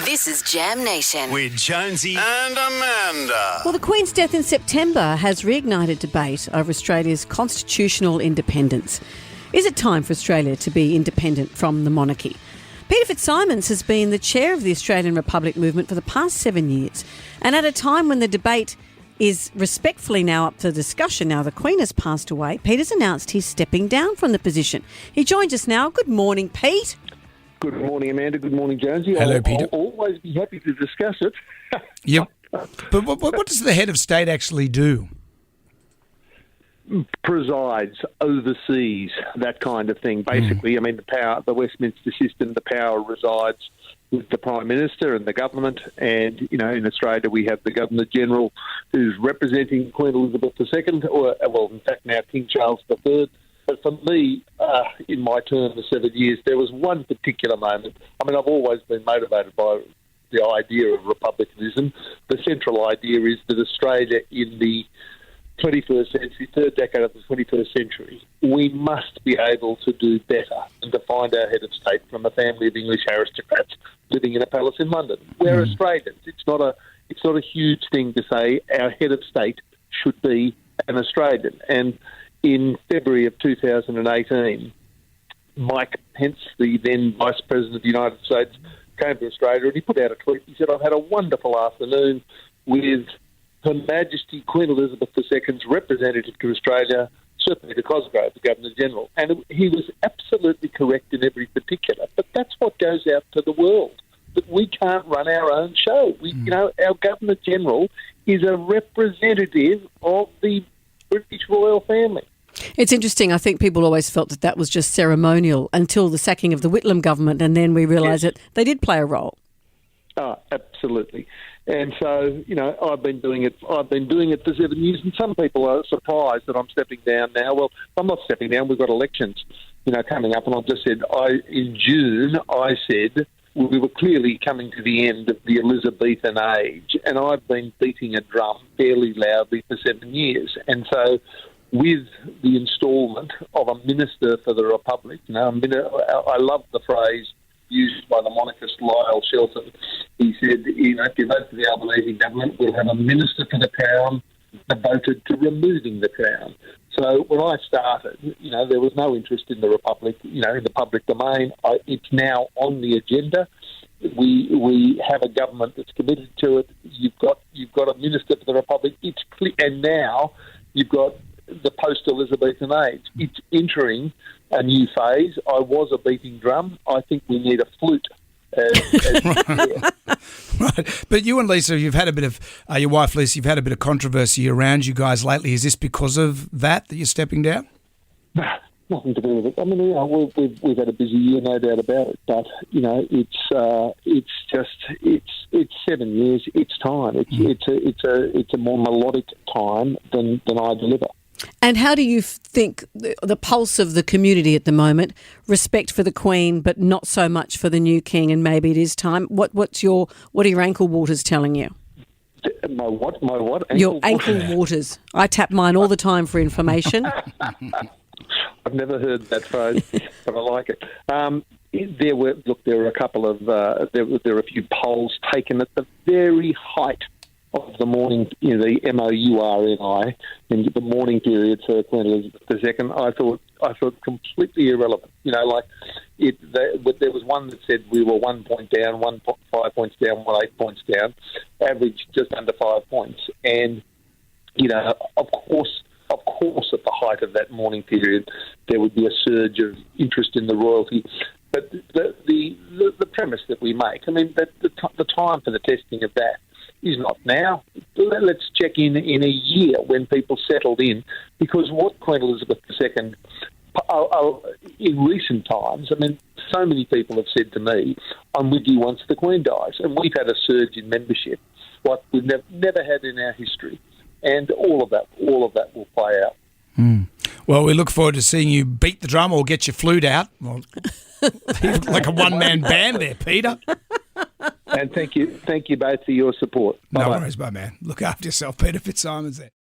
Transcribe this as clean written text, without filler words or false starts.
This is Jam Nation. With Jonesy and Amanda. Well, the Queen's death in September has reignited debate over Australia's constitutional independence. Is it time for Australia to be independent from the monarchy? Peter Fitzsimons has been the chair of the Australian Republic movement for the past 7 years. And at a time when the debate is respectfully now up for discussion, now the Queen has passed away, Peter's announced he's stepping down from the position. He joins us now. Good morning, Pete. Good morning, Amanda. Good morning, Jonesy. Hello, Peter. I'll always be happy to discuss it. Yep. But what does the head of state actually do? Presides, oversees, that kind of thing. Basically, I mean, the Westminster system, the power resides with the Prime Minister and the government. And, you know, in Australia, we have the Governor-General who's representing Queen Elizabeth II, well, in fact, now King Charles III. But for me, in my term of 7 years, there was one particular moment. I mean, I've always been motivated by the idea of republicanism. The central idea is that Australia in the 21st century, third decade of the 21st century, we must be able to do better and to find our head of state from a family of English aristocrats living in a palace in London. We're Australians. It's not a huge thing to say our head of state should be an Australian. And in February of 2018, Mike Pence, the then Vice President of the United States, came to Australia and he put out a tweet. He said, "I've had a wonderful afternoon with Her Majesty Queen Elizabeth II's representative to Australia, Sir Peter Cosgrove, the Governor-General." And he was absolutely correct in every particular. But that's what goes out to the world, that we can't run our own show. You know, our Governor-General is a representative of the British royal family. It's interesting. I think people always felt that that was just ceremonial until the sacking of the Whitlam government, and then we realised that they did play a role. Oh, absolutely. And so, you know, I've been doing it for 7 years, and some people are surprised that I'm stepping down now. Well, I'm not stepping down. We've got elections, you know, coming up, and I've just said, in June, I said we were clearly coming to the end of the Elizabethan age, and I've been beating a drum fairly loudly for 7 years. And so with the instalment of a Minister for the Republic, you know, I love the phrase used by the monarchist Lyle Shelton. He said, you know, if you vote for the Albanese government, we'll have a Minister for the Crown devoted to removing the Crown. So when I started, you know, there was no interest in the Republic, you know, in the public domain. It's now on the agenda. We have a government that's committed to it. You've got a Minister for the Republic. It's clear, and now you've got the post-Elizabethan age. It's entering a new phase. I was a beating drum. I think we need a flute. Right. But you and Lisa, you've had a bit of, your wife Lisa, you've had a bit of controversy around you guys lately. Is this because of that you're stepping down? Nothing to do with it. I mean, you know, we've had a busy year, no doubt about it. But you know, it's 7 years. It's time. It's a more melodic time than I deliver. And how do you think the pulse of the community at the moment, respect for the Queen, but not so much for the new King, and maybe it is time? What are your ankle waters telling you? My what? Your ankle waters. I tap mine all the time for information. I've never heard that phrase, but I like it. There were a couple of there were a few polls taken at the very height of the morning, you know, the MOURNI, in the morning period for Queen Elizabeth II. I thought completely irrelevant. You know, like there was one that said we were 1 point down, 5 points down, 8 points down, average just under 5 points. And you know, of course, at the height of that morning period, there would be a surge of interest in the royalty. But the premise that we make, I mean, that the time for the testing of that is not now. Let's check in a year when people settled in, because what Queen Elizabeth II, in recent times, I mean, so many people have said to me, "I'm with you once the Queen dies," and we've had a surge in membership like we've never had in our history, and all of that will play out. Well, we look forward to seeing you beat the drum or get your flute out. Well, like a one-man band there, Peter. And thank you both for your support. No Bye-bye. worries, my man. Look after yourself, Peter Fitzsimons there.